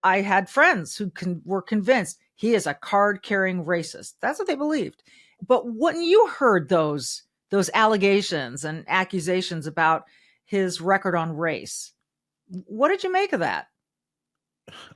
I had friends who were convinced he is a card-carrying racist. That's what they believed. But when you heard those allegations and accusations about his record on race, what did you make of that?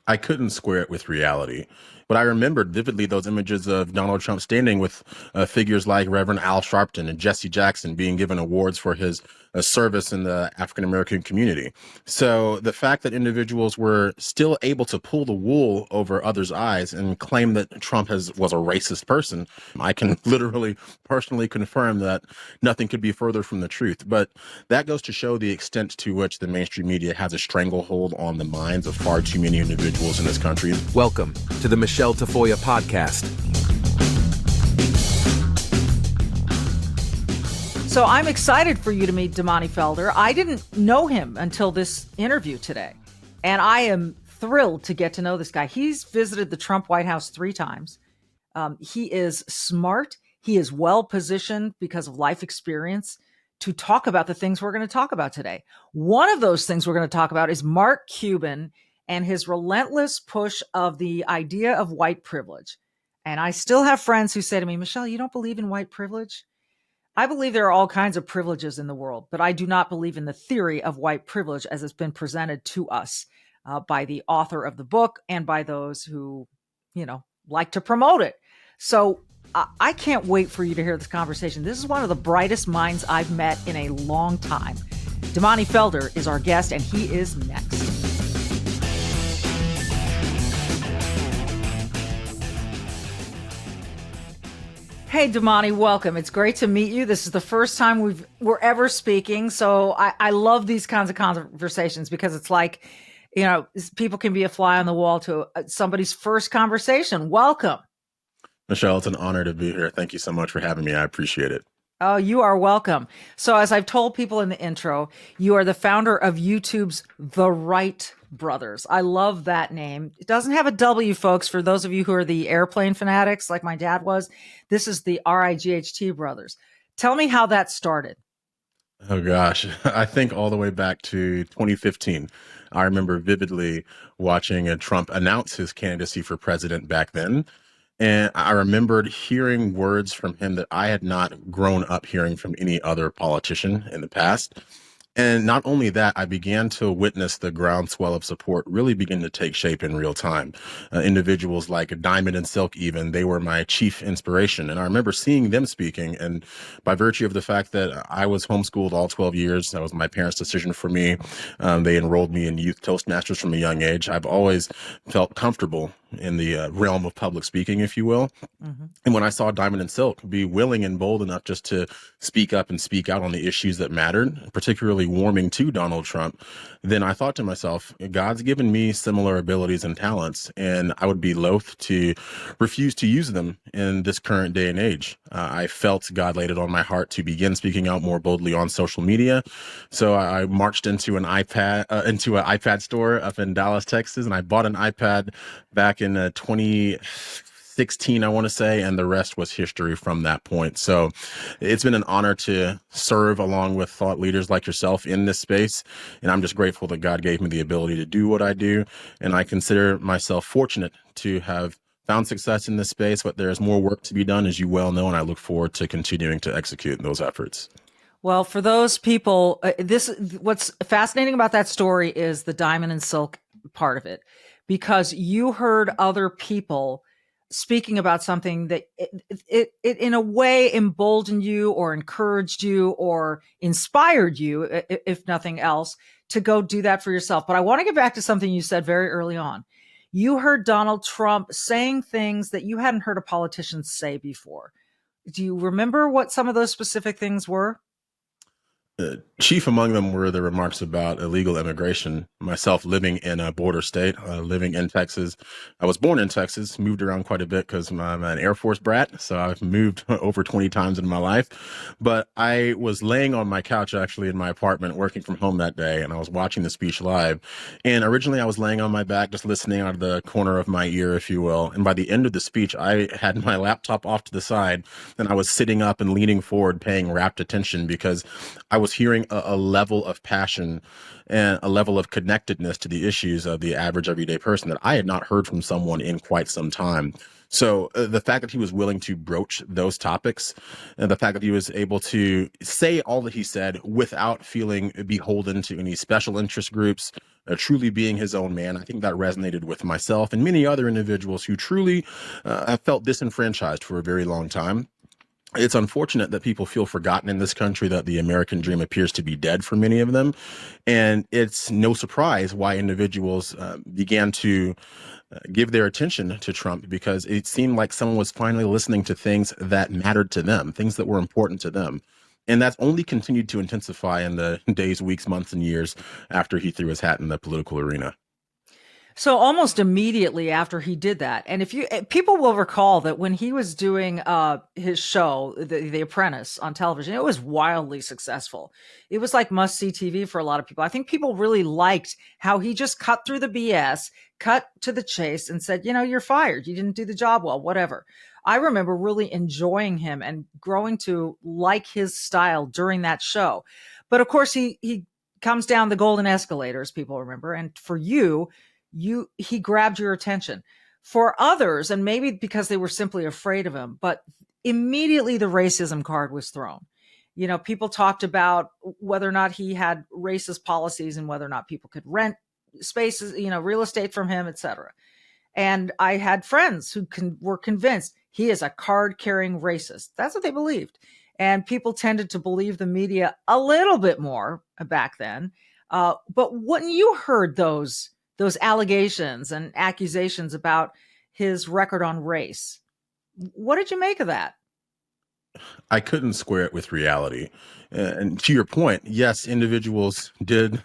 I couldn't square it with reality. But I remembered vividly those images of Donald Trump standing with figures like Reverend Al Sharpton and Jesse Jackson being given awards for his service in the African-American community. So the fact that individuals were still able to pull the wool over others' eyes and claim that Trump was a racist person, I can literally personally confirm that nothing could be further from the truth. But that goes to show the extent to which the mainstream media has a stranglehold on the minds of far too many individuals in this country. Welcome to the Michele Tafoya Podcast. So I'm excited for you to meet Damani Felder. I didn't know him until this interview today, and I am thrilled to get to know this guy. He's visited the Trump White House 3 times. He is smart. He is well-positioned because of life experience to talk about the things we're going to talk about today. One of those things we're going to talk about is Mark Cuban and his relentless push of the idea of white privilege. And I still have friends who say to me, Michele, you don't believe in white privilege? I believe there are all kinds of privileges in the world, but I do not believe in the theory of white privilege as it's been presented to us by the author of the book and by those who, like to promote it. So I can't wait for you to hear this conversation. This is one of the brightest minds I've met in a long time. Damani Felder is our guest, and he is next. Hey, Damani, welcome. It's great to meet you. This is the first time we're ever speaking. So I love these kinds of conversations because it's like, people can be a fly on the wall to somebody's first conversation. Welcome. Michele, it's an honor to be here. Thank you so much for having me. I appreciate it. Oh, you are welcome. So as I've told people in the intro, you are the founder of YouTube's The Wright Brothers. I love that name. It doesn't have a W, folks, for those of you who are the airplane fanatics like my dad was. This is the RIGHT Brothers. Tell me how that started. Oh, gosh. I think all the way back to 2015. I remember vividly watching Trump announce his candidacy for president back then. And I remembered hearing words from him that I had not grown up hearing from any other politician in the past. And not only that, I began to witness the groundswell of support really begin to take shape in real time. Individuals like Diamond and Silk, even, they were my chief inspiration. And I remember seeing them speaking. And by virtue of the fact that I was homeschooled all 12 years, that was my parents' decision for me. They enrolled me in youth Toastmasters from a young age. I've always felt comfortable in the realm of public speaking, if you will. Mm-hmm. And when I saw Diamond and Silk be willing and bold enough just to speak up and speak out on the issues that mattered, particularly warming to Donald Trump, then I thought to myself, God's given me similar abilities and talents, and I would be loath to refuse to use them in this current day and age. I felt God laid it on my heart to begin speaking out more boldly on social media. So I marched into an iPad store up in Dallas, Texas, and I bought an iPad back in 2016, I want to say, and the rest was history from that point. So it's been an honor to serve along with thought leaders like yourself in this space. And I'm just grateful that God gave me the ability to do what I do. And I consider myself fortunate to have found success in this space, but there's more work to be done, as you well know, and I look forward to continuing to execute those efforts. Well, for those people, what's fascinating about that story is the Diamond and Silk part of it, because you heard other people speaking about something that it in a way emboldened you or encouraged you or inspired you, if nothing else, to go do that for yourself. But I want to get back to something you said very early on. You heard Donald Trump saying things that you hadn't heard a politician say before. Do you remember what some of those specific things were? Chief among them were the remarks about illegal immigration. Myself living in a border state, living in Texas. I was born in Texas, moved around quite a bit because I'm an Air Force brat. So I've moved over 20 times in my life. But I was laying on my couch, actually, in my apartment, working from home that day. And I was watching the speech live. And originally I was laying on my back, just listening out of the corner of my ear, if you will. And by the end of the speech, I had my laptop off to the side and I was sitting up and leaning forward, paying rapt attention because I was was hearing a level of passion and a level of connectedness to the issues of the average everyday person that I had not heard from someone in quite some time. So the fact that he was willing to broach those topics, and the fact that he was able to say all that he said without feeling beholden to any special interest groups, truly being his own man, I think that resonated with myself and many other individuals who truly have felt disenfranchised for a very long time. It's unfortunate that people feel forgotten in this country, that the American dream appears to be dead for many of them. And it's no surprise why individuals began to give their attention to Trump, because it seemed like someone was finally listening to things that mattered to them, things that were important to them. And that's only continued to intensify in the days, weeks, months, and years after he threw his hat in the political arena. So almost immediately after he did that, and people will recall that when he was doing his show, The Apprentice, on television, it was wildly successful. It was like must-see TV for a lot of people. I think people really liked how he just cut through the BS, cut to the chase, and said, you're fired. You didn't do the job well, whatever. I remember really enjoying him and growing to like his style during that show. But of course, he comes down the golden escalator, as people remember, and for he grabbed your attention. For others, and maybe because they were simply afraid of him, but immediately the racism card was thrown. People talked about whether or not he had racist policies and whether or not people could rent spaces, real estate from him, etc. And I had friends who were convinced he is a card-carrying racist. That's what they believed. And people tended to believe the media a little bit more back then. But when you heard those allegations and accusations about his record on race, what did you make of that? I couldn't square it with reality. And to your point, yes, individuals did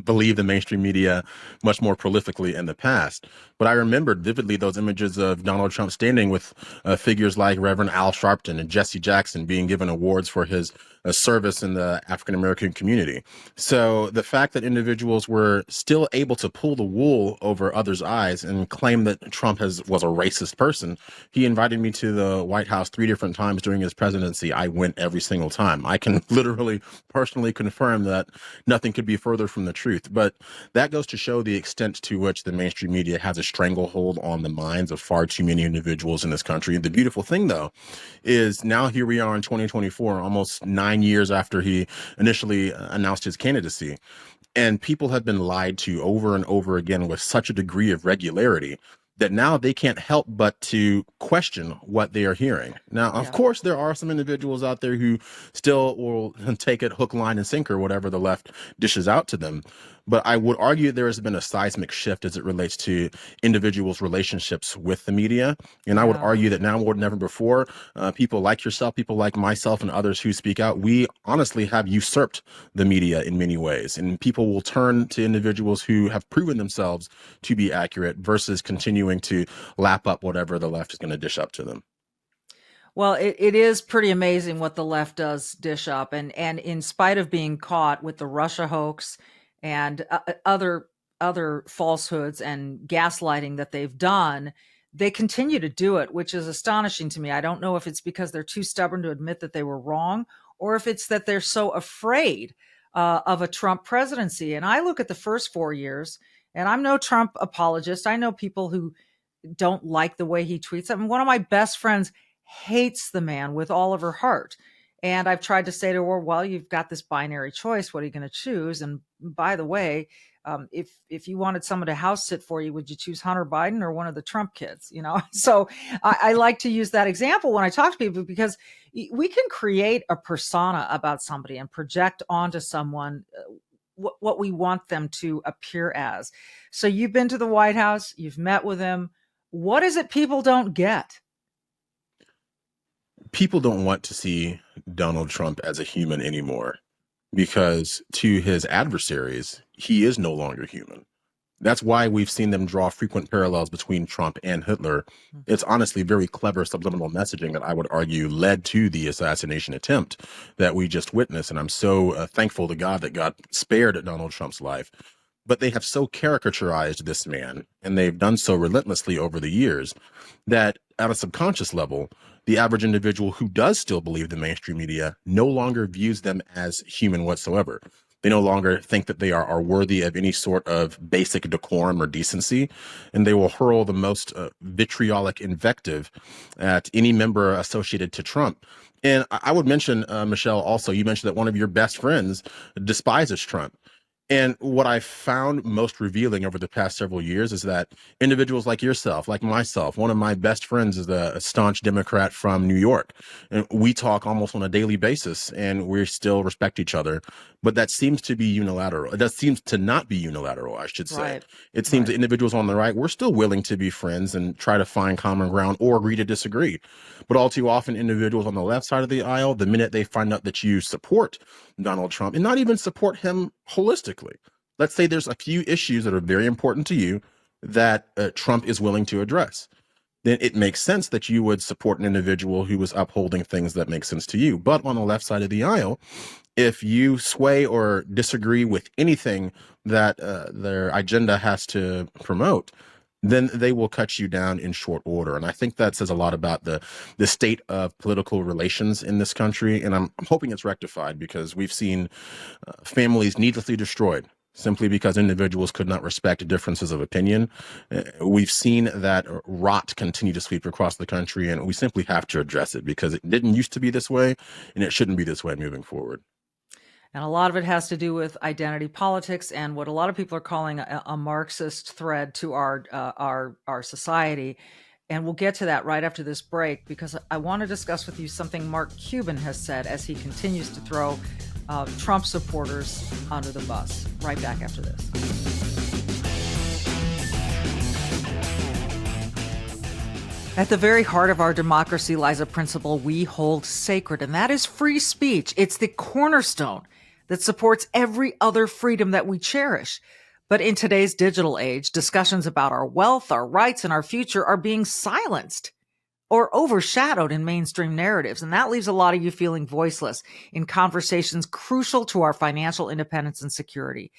believe the mainstream media much more prolifically in the past. But I remembered vividly those images of Donald Trump standing with figures like Reverend Al Sharpton and Jesse Jackson being given awards for his service in the African-American community. So the fact that individuals were still able to pull the wool over others' eyes and claim that Trump was a racist person, he invited me to the White House 3 different times during his presidency. I went every single time. I can literally personally confirm that nothing could be further from the truth. But that goes to show the extent to which the mainstream media has a stranglehold on the minds of far too many individuals in this country. The beautiful thing, though, is now here we are in 2024, almost 9 years after he initially announced his candidacy. And people have been lied to over and over again with such a degree of regularity that now they can't help but to question what they are hearing. Now, of course, there are some individuals out there who still will take it hook, line, and sinker, whatever the left dishes out to them. But I would argue there has been a seismic shift as it relates to individuals' relationships with the media. And I would argue that now more than ever before, people like yourself, people like myself, and others who speak out, we honestly have usurped the media in many ways. And people will turn to individuals who have proven themselves to be accurate versus continuing to lap up whatever the left is going to dish up to them. Well, it is pretty amazing what the left does dish up. And in spite of being caught with the Russia hoax and other falsehoods and gaslighting that they've done, they continue to do it, which is astonishing to me. I don't know if it's because they're too stubborn to admit that they were wrong, or if it's that they're so afraid of a Trump presidency. And I look at the first 4 years, and I'm no Trump apologist. I know people who don't like the way he tweets. I mean, one of my best friends hates the man with all of her heart. And I've tried to say to her, well, you've got this binary choice. What are you going to choose? And by the way, if you wanted someone to house sit for you, would you choose Hunter Biden or one of the Trump kids? So I like to use that example when I talk to people, because we can create a persona about somebody and project onto someone what we want them to appear as. So you've been to the White House, you've met with him. What is it people don't get? People don't want to see Donald Trump as a human anymore, because to his adversaries, he is no longer human. That's why we've seen them draw frequent parallels between Trump and Hitler. It's honestly very clever subliminal messaging that I would argue led to the assassination attempt that we just witnessed. And I'm so thankful to God that God spared Donald Trump's life. But they have so caricaturized this man, and they've done so relentlessly over the years, that at a subconscious level, the average individual who does still believe the mainstream media no longer views them as human whatsoever. They no longer think that they are worthy of any sort of basic decorum or decency, and they will hurl the most vitriolic invective at any member associated to Trump. And I would mention, Michelle, also, you mentioned that one of your best friends despises Trump. And what I found most revealing over the past several years is that individuals like yourself, like myself, one of my best friends is a staunch Democrat from New York. And we talk almost on a daily basis, and we still respect each other. But that seems to be unilateral. That seems to not be unilateral, I should say. Right. It seems that individuals on the right, we're still willing to be friends and try to find common ground or agree to disagree. But all too often, individuals on the left side of the aisle, the minute they find out that you support Donald Trump and not even support him holistically, let's say there's a few issues that are very important to you that Trump is willing to address, then it makes sense that you would support an individual who was upholding things that make sense to you. But on the left side of the aisle, if you sway or disagree with anything that their agenda has to promote, then they will cut you down in short order. And I think that says a lot about the state of political relations in this country. And I'm hoping it's rectified, because we've seen families needlessly destroyed simply because individuals could not respect differences of opinion. We've seen that rot continue to sweep across the country, and we simply have to address it, because it didn't used to be this way, and it shouldn't be this way moving forward. And a lot of it has to do with identity politics and what a lot of people are calling a Marxist thread to our society. And we'll get to that right after this break, because I want to discuss with you something Mark Cuban has said as he continues to throw Trump supporters under the bus. Right back after this. At the very heart of our democracy lies a principle we hold sacred, and that is free speech. It's the cornerstone that supports every other freedom that we cherish. But in today's digital age, discussions about our wealth, our rights, and our future are being silenced or overshadowed in mainstream narratives. And that leaves a lot of you feeling voiceless in conversations crucial to our financial independence and security.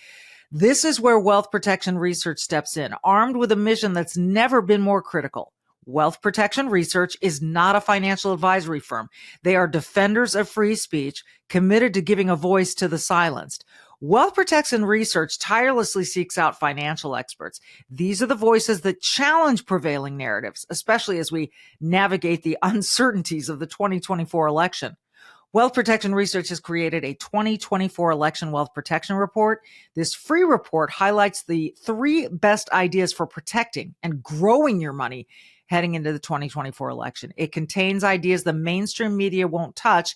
This is where Wealth Protection Research steps in, armed with a mission that's never been more critical. Wealth Protection Research is not a financial advisory firm. They are defenders of free speech, committed to giving a voice to the silenced. Wealth Protection Research tirelessly seeks out financial experts. These are the voices that challenge prevailing narratives, especially as we navigate the uncertainties of the 2024 election. Wealth Protection Research has created a 2024 Election Wealth Protection Report. This free report highlights the 3 best ideas for protecting and growing your money heading into the 2024 election. It contains ideas the mainstream media won't touch,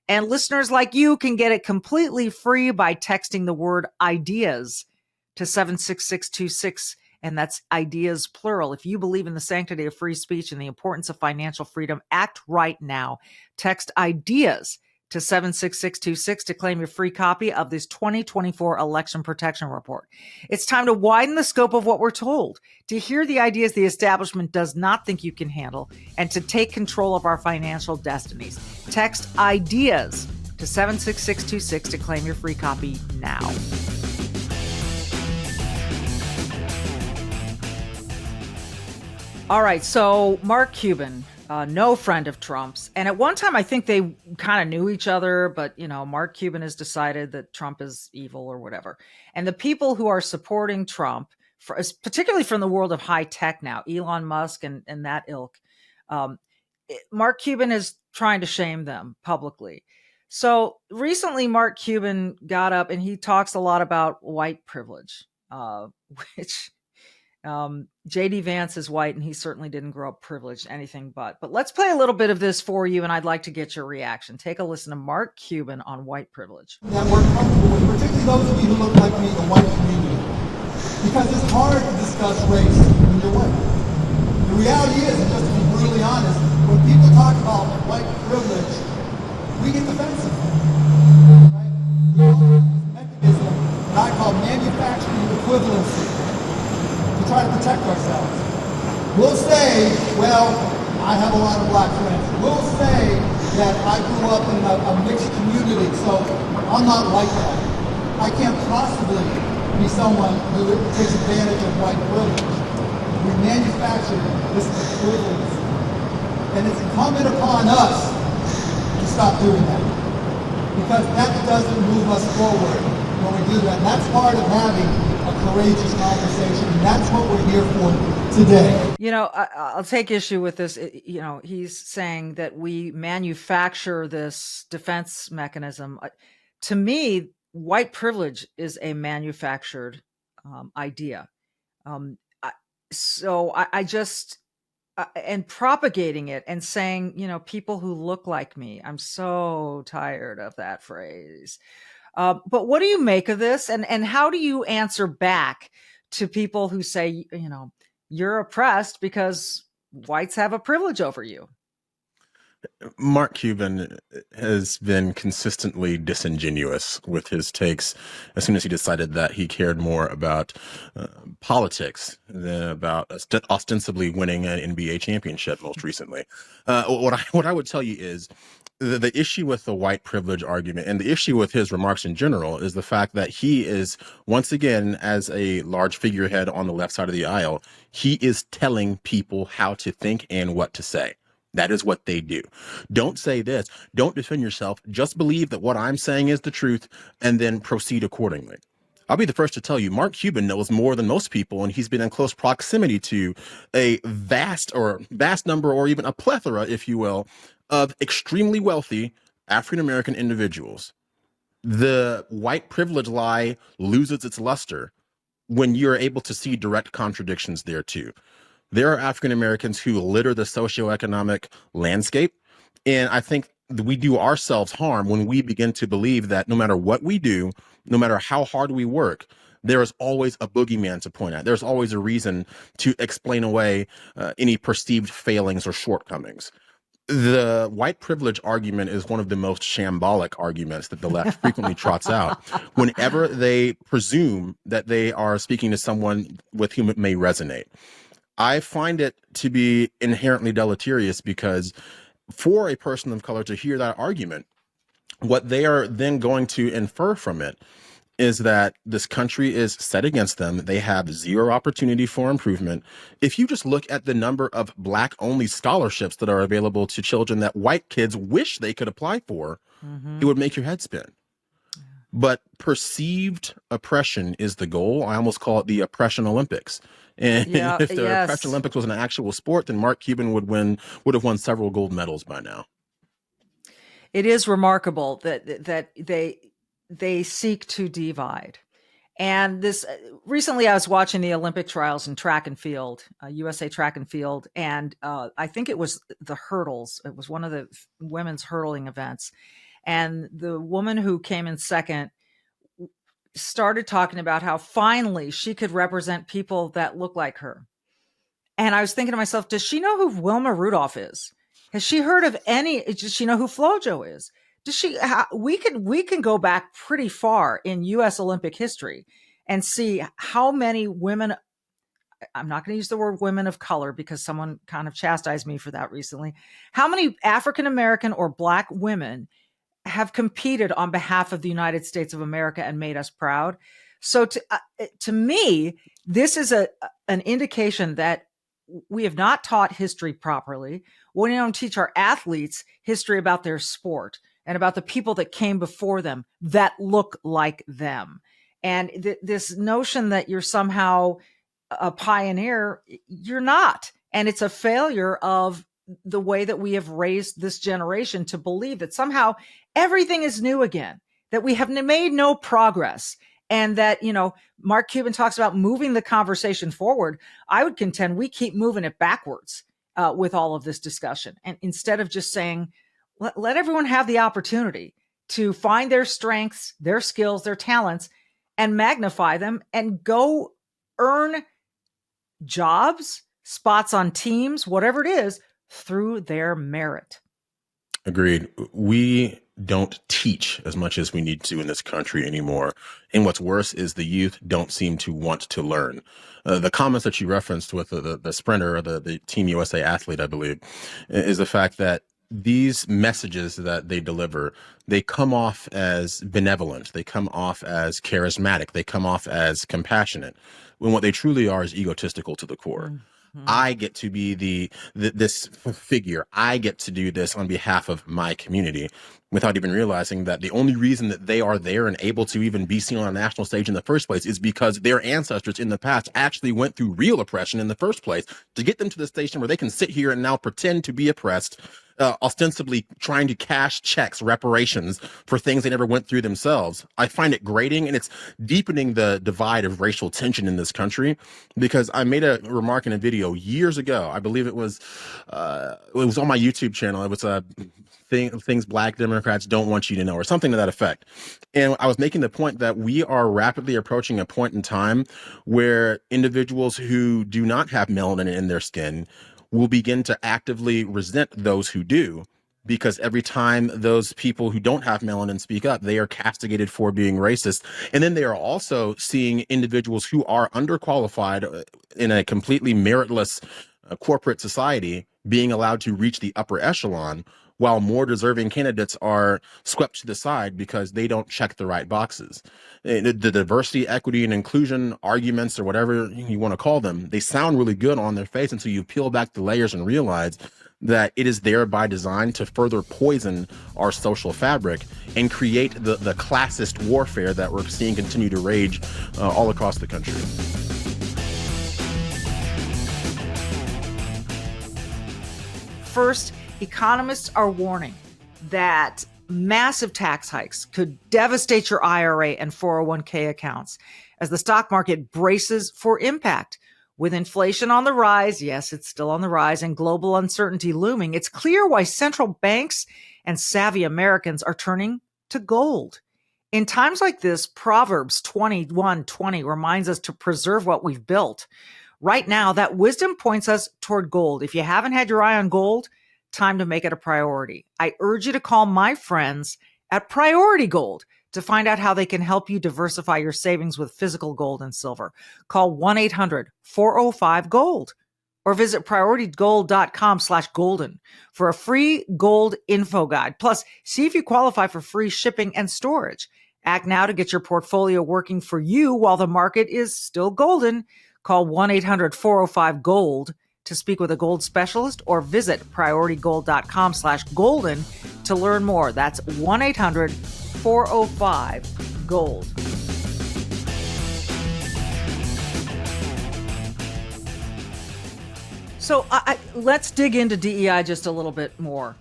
and listeners like you can get it completely free by texting the word ideas to 76626, and that's ideas plural. If you believe in the sanctity of free speech and the importance of financial freedom, act right now. Text ideas to 76626 to claim your free copy of this 2024 Election Protection Report. It's time to widen the scope of what we're told, to hear the ideas the establishment does not think you can handle, and to take control of our financial destinies. Text ideas to 76626 to claim your free copy now. All right, so Mark Cuban, no friend of Trump's. And at one time, I think they kind of knew each other, but, Mark Cuban has decided that Trump is evil or whatever. And the people who are supporting Trump, particularly from the world of high tech now, Elon Musk and that ilk, Mark Cuban is trying to shame them publicly. So recently, Mark Cuban got up and he talks a lot about white privilege, which... J.D. Vance is white, and he certainly didn't grow up privileged, anything but. But let's play a little bit of this for you, and I'd like to get your reaction. Take a listen to Mark Cuban on white privilege. That we're comfortable with, particularly those of you who look like me, the white community. Because it's hard to discuss race when you're white. The reality is, and just to be brutally honest, when people talk about white privilege, we get defensive. Right? There's this mechanism that I call manufacturing equivalency. Try to protect ourselves. We'll say, well, I have a lot of black friends. We'll say that I grew up in a mixed community, so I'm not like that. I can't possibly be someone who takes advantage of white privilege. We manufacture this equivalence. And it's incumbent upon us to stop doing that. Because that doesn't move us forward when we do that. And that's part of having a courageous conversation. And that's what we're here for today. You know, I'll take issue with this. You know, he's saying that we manufacture this defense mechanism. To me, white privilege is a manufactured idea. So I just, and propagating it and saying, you know, people who look like me, I'm so tired of that phrase. But what do you make of this? And how do you answer back to people who say, you know, you're oppressed because whites have a privilege over you? Mark Cuban has been consistently disingenuous with his takes as soon as he decided that he cared more about politics than about ostensibly winning an NBA championship most recently. What I would tell you is the issue with the white privilege argument and the issue with his remarks in general is the fact that he is, once again, as a large figurehead on the left side of the aisle, he is telling people how to think and what to say. That is what they do. Don't say this. Don't defend yourself. Just believe that what I'm saying is the truth and then proceed accordingly. I'll be the first to tell you, Mark Cuban knows more than most people, and he's been in close proximity to a vast number, or even a plethora, if you will, of extremely wealthy African-American individuals. The white privilege lie loses its luster when you're able to see direct contradictions there too. There are African Americans who litter the socioeconomic landscape. And I think we do ourselves harm when we begin to believe that no matter what we do, no matter how hard we work, there is always a boogeyman to point at. There's always a reason to explain away any perceived failings or shortcomings. The white privilege argument is one of the most shambolic arguments that the left frequently trots out whenever they presume that they are speaking to someone with whom it may resonate. I find it to be inherently deleterious because for a person of color to hear that argument, what they are then going to infer from it is that this country is set against them. They have zero opportunity for improvement. If you just look at the number of Black-only scholarships that are available to children that white kids wish they could apply for, it would make your head spin. But perceived oppression is the goal. I almost call it the oppression Olympics. And if the oppression Olympics was an actual sport, then Mark Cuban would have won several gold medals by now. It is remarkable that they seek to divide. And this recently, I was watching the Olympic trials in track and field, USA track and field, and I think it was the hurdles. It was one of the women's hurdling events, and the woman who came in second started talking about how finally she could represent people that look like her. And I was thinking to myself, does she know who Wilma Rudolph is? Has she heard of any? Does she know who FloJo is? Does she? We can go back pretty far in U.S. Olympic history and see how many women. I'm not going to use the word women of color because someone kind of chastised me for that recently. How many African American or Black women have competed on behalf of the United States of America and made us proud? So to me, this is an indication that we have not taught history properly. We don't teach our athletes history about their sport and about the people that came before them that look like them. And this notion that you're somehow a pioneer, you're not. And it's a failure of the way that we have raised this generation to believe that somehow everything is new again, that we have made no progress. And that, you know, Mark Cuban talks about moving the conversation forward. I would contend we keep moving it backwards with all of this discussion. And instead of just saying, let everyone have the opportunity to find their strengths, their skills, their talents, and magnify them and go earn jobs, spots on teams, whatever it is, through their merit. Agreed. We don't teach as much as we need to in this country anymore. And what's worse is the youth don't seem to want to learn. The comments that you referenced with the sprinter, or the Team USA athlete, I believe, is the fact that these messages that they deliver, they come off as benevolent. They come off as charismatic. They come off as compassionate, when what they truly are is egotistical to the core. I get to be this figure. I get to do this on behalf of my community, without even realizing that the only reason that they are there and able to even be seen on a national stage in the first place is because their ancestors in the past actually went through real oppression in the first place to get them to the station where they can sit here and now pretend to be oppressed, ostensibly trying to cash checks, reparations for things they never went through themselves. I find it grating, and it's deepening the divide of racial tension in this country, because I made a remark in a video years ago. I believe it was on my YouTube channel. It was things Black Democrats don't want you to know, or something to that effect. And I was making the point that we are rapidly approaching a point in time where individuals who do not have melanin in their skin will begin to actively resent those who do, because every time those people who don't have melanin speak up, they are castigated for being racist. And then they are also seeing individuals who are underqualified in a completely meritless corporate society being allowed to reach the upper echelon, while more deserving candidates are swept to the side because they don't check the right boxes. The diversity, equity, and inclusion arguments, or whatever you want to call them, they sound really good on their face until you peel back the layers and realize that it is there by design to further poison our social fabric and create the classist warfare that we're seeing continue to rage all across the country. First, economists are warning that massive tax hikes could devastate your IRA and 401k accounts as the stock market braces for impact. With inflation on the rise, yes, it's still on the rise, and global uncertainty looming, it's clear why central banks and savvy Americans are turning to gold. In times like this, Proverbs 21:20 reminds us to preserve what we've built. Right now, that wisdom points us toward gold. If you haven't had your eye on gold, time to make it a priority. I urge you to call my friends at Priority Gold to find out how they can help you diversify your savings with physical gold and silver. Call 1-800-405-GOLD or visit prioritygold.com/golden for a free gold info guide. Plus, see if you qualify for free shipping and storage. Act now to get your portfolio working for you while the market is still golden. Call 1-800-405-GOLD to speak with a gold specialist, or visit prioritygold.com/golden to learn more. That's 1-800-405-GOLD. So let's dig into DEI just a little bit more,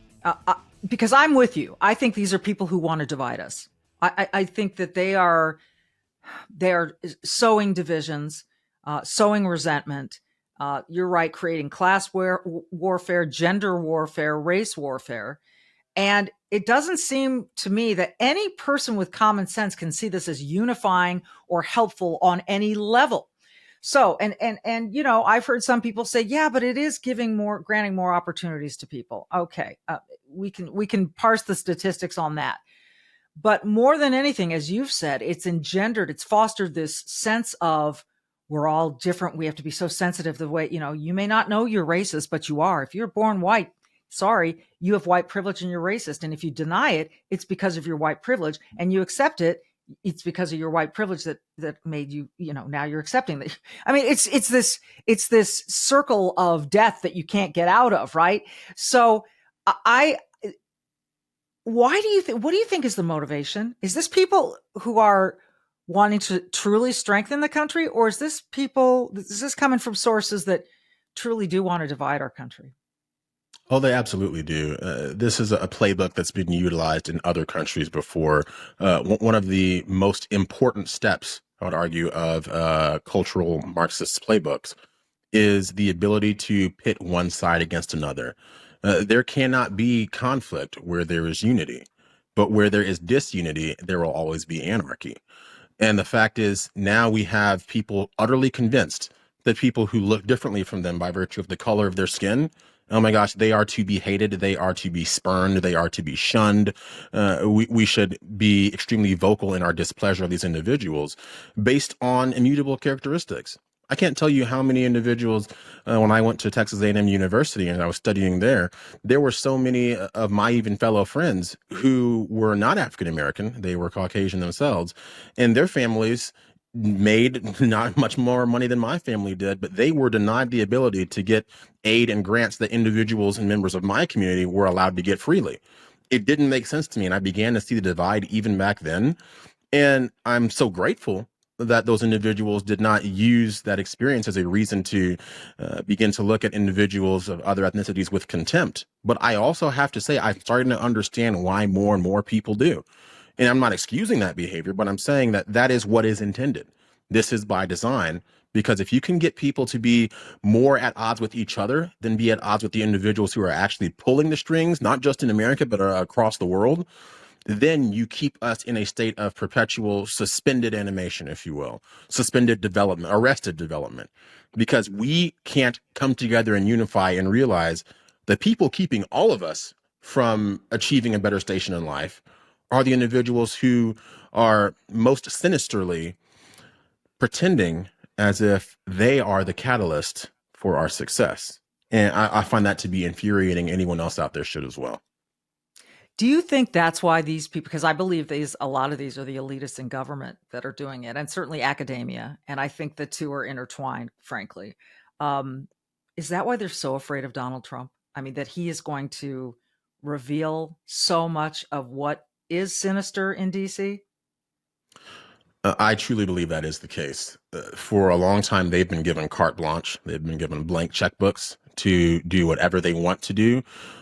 because I'm with you. I think these are people who want to divide us. I think that they are sowing divisions, sowing resentment. You're right, creating class warfare, gender warfare, race warfare. And it doesn't seem to me that any person with common sense can see this as unifying or helpful on any level. So, and you know, I've heard some people say, yeah, but it is granting more opportunities to people. Okay. We can parse the statistics on that. But more than anything, as you've said, it's fostered this sense of, we're all different. We have to be so sensitive the way, you know, you may not know you're racist, but you are. If you're born white, sorry, you have white privilege and you're racist. And if you deny it, it's because of your white privilege, and you accept it, it's because of your white privilege that made you, you know, now you're accepting that. I mean, it's this circle of death that you can't get out of, right? So what do you think is the motivation? Is this people who are wanting to truly strengthen the country, or is this coming from sources that truly do want to divide our country? Oh, they absolutely do. This is a playbook that's been utilized in other countries before. One of the most important steps, I would argue, of cultural Marxist playbooks is the ability to pit one side against another. There cannot be conflict where there is unity, but where there is disunity, there will always be anarchy. And the fact is, now we have people utterly convinced that people who look differently from them by virtue of the color of their skin, oh my gosh, they are to be hated, they are to be spurned, they are to be shunned. We should be extremely vocal in our displeasure of these individuals based on immutable characteristics. I can't tell you how many individuals, when I went to Texas A&M University and I was studying there were so many of my even fellow friends who were not African American. They were Caucasian themselves, and their families made not much more money than my family did, but they were denied the ability to get aid and grants that individuals and members of my community were allowed to get freely. It didn't make sense to me, and I began to see the divide even back then. And I'm so grateful that those individuals did not use that experience as a reason to begin to look at individuals of other ethnicities with contempt. But I also have to say, I'm starting to understand why more and more people do. And I'm not excusing that behavior, but I'm saying that that is what is intended. This is by design, because if you can get people to be more at odds with each other than be at odds with the individuals who are actually pulling the strings, not just in America, but across the world, then you keep us in a state of perpetual suspended animation, if you will, suspended development, arrested development, because we can't come together and unify and realize the people keeping all of us from achieving a better station in life are the individuals who are most sinisterly pretending as if they are the catalyst for our success. And I find that to be infuriating. Anyone else out there should as well. Do you think that's why these people, because I believe a lot of these are the elitists in government that are doing it, and certainly academia, and I think the two are intertwined, frankly. Is that why they're so afraid of Donald Trump? I mean, that he is going to reveal so much of what is sinister in DC? I truly believe that is the case. For a long time, they've been given carte blanche. They've been given blank checkbooks to do whatever they want to do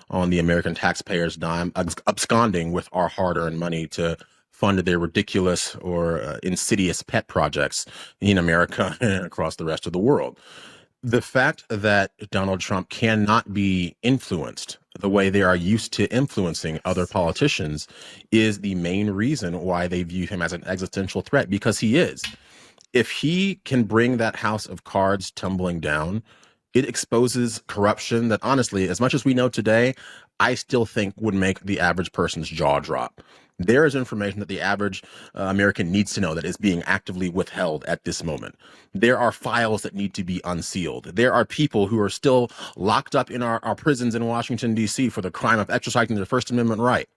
on the American taxpayers' dime, absconding with our hard-earned money to fund their ridiculous or insidious pet projects in America and across the rest of the world. The fact that Donald Trump cannot be influenced the way they are used to influencing other politicians is the main reason why they view him as an existential threat, because he is. If he can bring that house of cards tumbling down, it exposes corruption that, honestly, as much as we know today, I still think would make the average person's jaw drop. There is information that the average American needs to know that is being actively withheld at this moment. There are files that need to be unsealed. There are people who are still locked up in our prisons in Washington, D.C. for the crime of exercising their First Amendment right.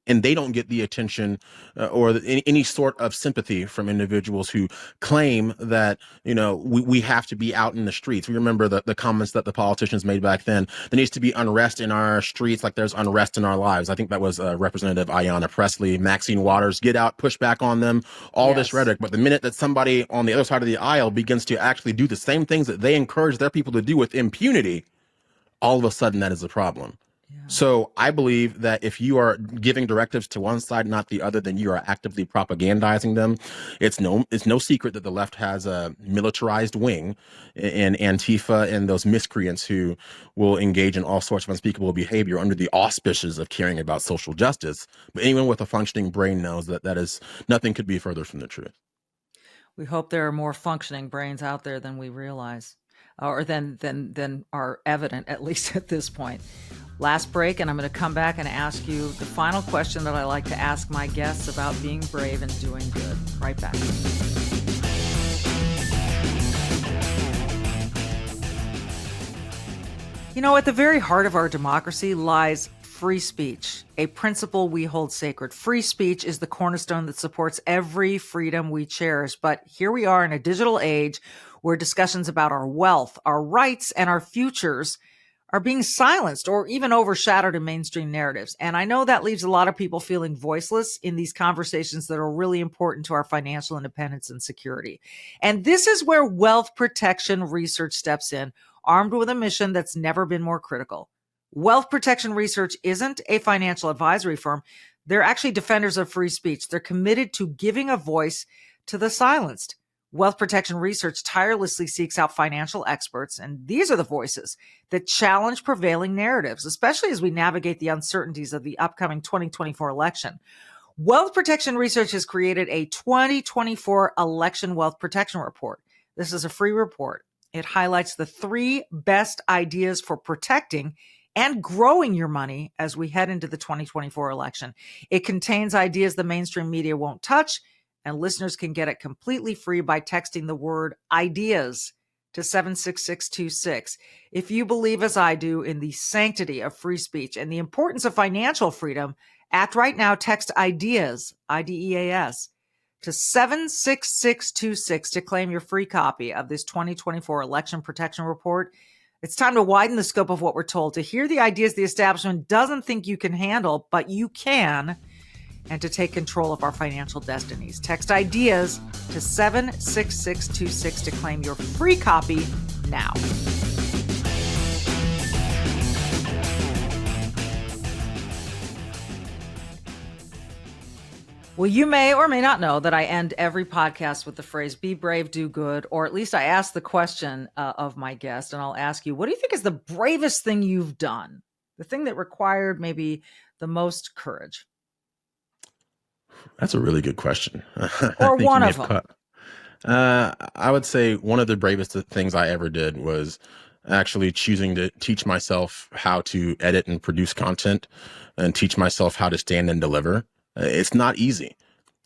And they don't get the attention or any sort of sympathy from individuals who claim that, we have to be out in the streets. We remember the comments that the politicians made back then. There needs to be unrest in our streets like there's unrest in our lives. I think that was Representative Ayanna Pressley, Maxine Waters, get out, push back on them, all this rhetoric. But the minute that somebody on the other side of the aisle begins to actually do the same things that they encourage their people to do with impunity, all of a sudden that is a problem. So I believe that if you are giving directives to one side, not the other, then you are actively propagandizing them. It's no secret that the left has a militarized wing in Antifa and those miscreants who will engage in all sorts of unspeakable behavior under the auspices of caring about social justice. But anyone with a functioning brain knows that is nothing could be further from the truth. We hope there are more functioning brains out there than we realize, or than are evident, at least at this point. Last break, and I'm going to come back and ask you the final question that I like to ask my guests about being brave and doing good. Right back. At the very heart of our democracy lies free speech, a principle we hold sacred. Free speech is the cornerstone that supports every freedom we cherish. But here we are in a digital age where discussions about our wealth, our rights, and our futures are being silenced or even overshadowed in mainstream narratives. And I know that leaves a lot of people feeling voiceless in these conversations that are really important to our financial independence and security. And this is where wealth protection research steps in, armed with a mission that's never been more critical. Wealth Protection Research isn't a financial advisory firm. They're actually defenders of free speech. They're committed to giving a voice to the silenced. Wealth Protection Research tirelessly seeks out financial experts, and these are the voices that challenge prevailing narratives, especially as we navigate the uncertainties of the upcoming 2024 election. Wealth Protection Research has created a 2024 Election Wealth Protection Report. This is a free report. It highlights the 3 best ideas for protecting and growing your money as we head into the 2024 election. It contains ideas the mainstream media won't touch, and listeners can get it completely free by texting the word ideas to 76626. If you believe, as I do, in the sanctity of free speech and the importance of financial freedom, act right now. Text ideas, IDEAS, to 76626 to claim your free copy of this 2024 Election Protection Report. It's time to widen the scope of what we're told, to hear the ideas the establishment doesn't think you can handle, but you can, and to take control of our financial destinies. Text ideas to 76626 to claim your free copy now. Well, you may or may not know that I end every podcast with the phrase, be brave, do good, or at least I ask the question of my guest, and I'll ask you, what do you think is the bravest thing you've done? The thing that required maybe the most courage? That's a really good question. Or one of them. I would say one of the bravest things I ever did was actually choosing to teach myself how to edit and produce content and teach myself how to stand and deliver. It's not easy.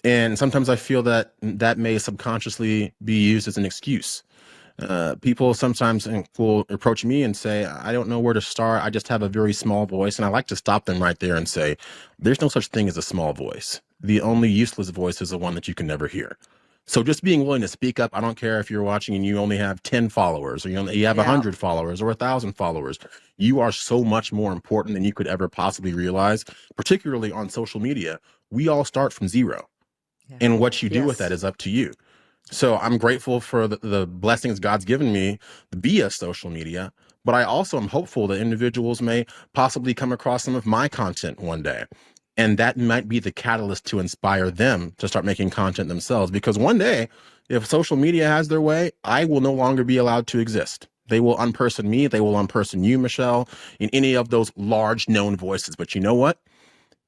And sometimes I feel that that may subconsciously be used as an excuse. People sometimes will approach me and say, I don't know where to start. I just have a very small voice. And I like to stop them right there and say, there's no such thing as a small voice. The only useless voice is the one that you can never hear. So just being willing to speak up, I don't care if you're watching and you only have 10 followers or you have 100 followers or 1,000 followers. You are so much more important than you could ever possibly realize, particularly on social media. We all start from zero. Yeah. And what you do with that is up to you. So I'm grateful for the blessings God's given me via social media, but I also am hopeful that individuals may possibly come across some of my content one day. And that might be the catalyst to inspire them to start making content themselves. Because one day, if social media has their way, I will no longer be allowed to exist. They will unperson me. They will unperson you, Michelle, in any of those large known voices. But you know what?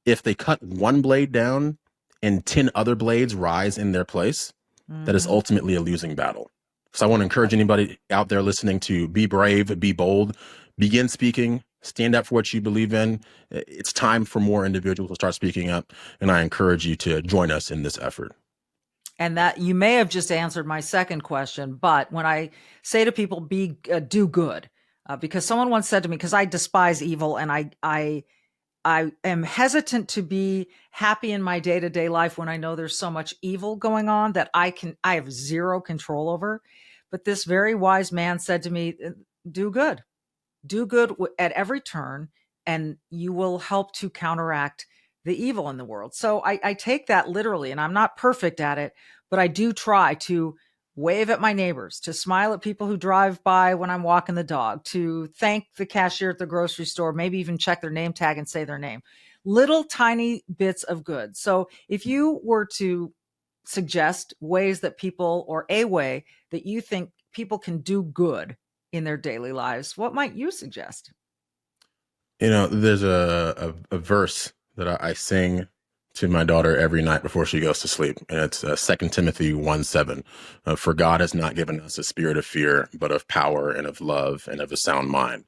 If they cut one blade down and 10 other blades rise in their place, that is ultimately a losing battle. So I want to encourage anybody out there listening to be brave, be bold, begin speaking, stand up for what you believe in. It's time for more individuals to start speaking up. And I encourage you to join us in this effort. And that you may have just answered my second question, but when I say to people, do good, because someone once said to me, because I despise evil and I am hesitant to be happy in my day-to-day life when I know there's so much evil going on that I have zero control over. But this very wise man said to me, do good at every turn, and you will help to counteract the evil in the world. So I take that literally, and I'm not perfect at it, but I do try to wave at my neighbors, to smile at people who drive by when I'm walking the dog, to thank the cashier at the grocery store, maybe even check their name tag and say their name. Little tiny bits of good. So if you were to suggest ways that people, or a way that you think people can do good in their daily lives, what might you suggest? There's a verse that I sing to my daughter every night before she goes to sleep. And it's 2 Timothy 1:7. For God has not given us a spirit of fear, but of power and of love and of a sound mind.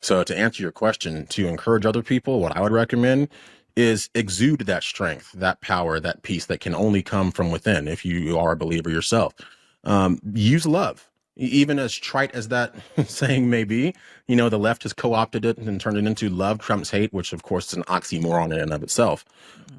So to answer your question, to encourage other people, what I would recommend is exude that strength, that power, that peace that can only come from within if you are a believer yourself. Use love. Even as trite as that saying may be, the left has co-opted it and turned it into love trumps hate, which of course is an oxymoron in and of itself.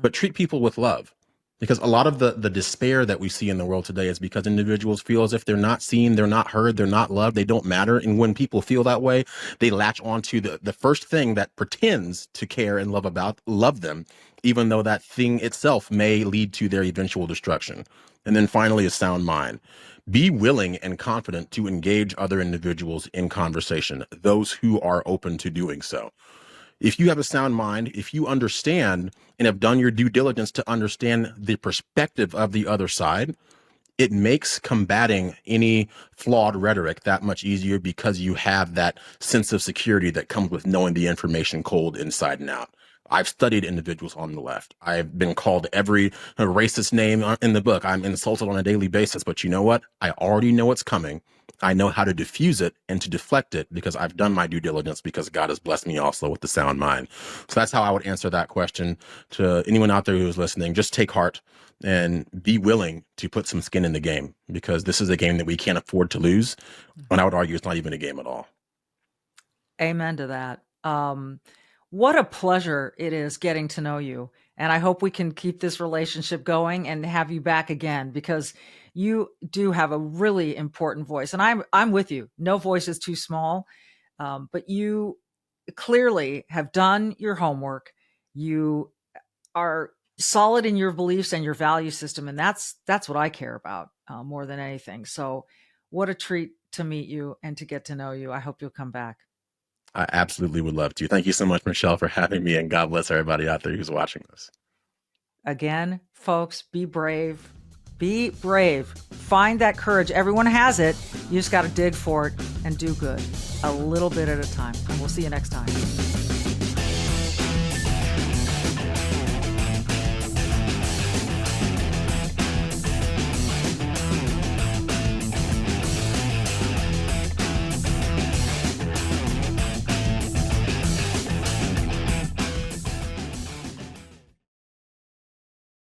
But treat people with love, because a lot of the despair that we see in the world today is because individuals feel as if they're not seen, they're not heard, they're not loved, they don't matter. And when people feel that way, they latch onto the first thing that pretends to care and love them, even though that thing itself may lead to their eventual destruction. And then finally, a sound mind. Be willing and confident to engage other individuals in conversation, those who are open to doing so. If you have a sound mind, if you understand and have done your due diligence to understand the perspective of the other side, it makes combating any flawed rhetoric that much easier, because you have that sense of security that comes with knowing the information cold inside and out. I've studied individuals on the left. I've been called every racist name in the book. I'm insulted on a daily basis, but you know what? I already know what's coming. I know how to diffuse it and to deflect it because I've done my due diligence, because God has blessed me also with the sound mind. So that's how I would answer that question to anyone out there who's listening. Just take heart and be willing to put some skin in the game, because this is a game that we can't afford to lose. And I would argue it's not even a game at all. Amen to that. What a pleasure it is getting to know you. And I hope we can keep this relationship going and have you back again, because you do have a really important voice. And I'm with you. No voice is too small. But you clearly have done your homework. You are solid in your beliefs and your value system. And that's what I care about more than anything. So what a treat to meet you and to get to know you. I hope you'll come back. I absolutely would love to. Thank you so much, Michele, for having me, and God bless everybody out there who's watching this. Again, folks, be brave. Be brave. Find that courage. Everyone has it. You just got to dig for it and do good a little bit at a time. And we'll see you next time.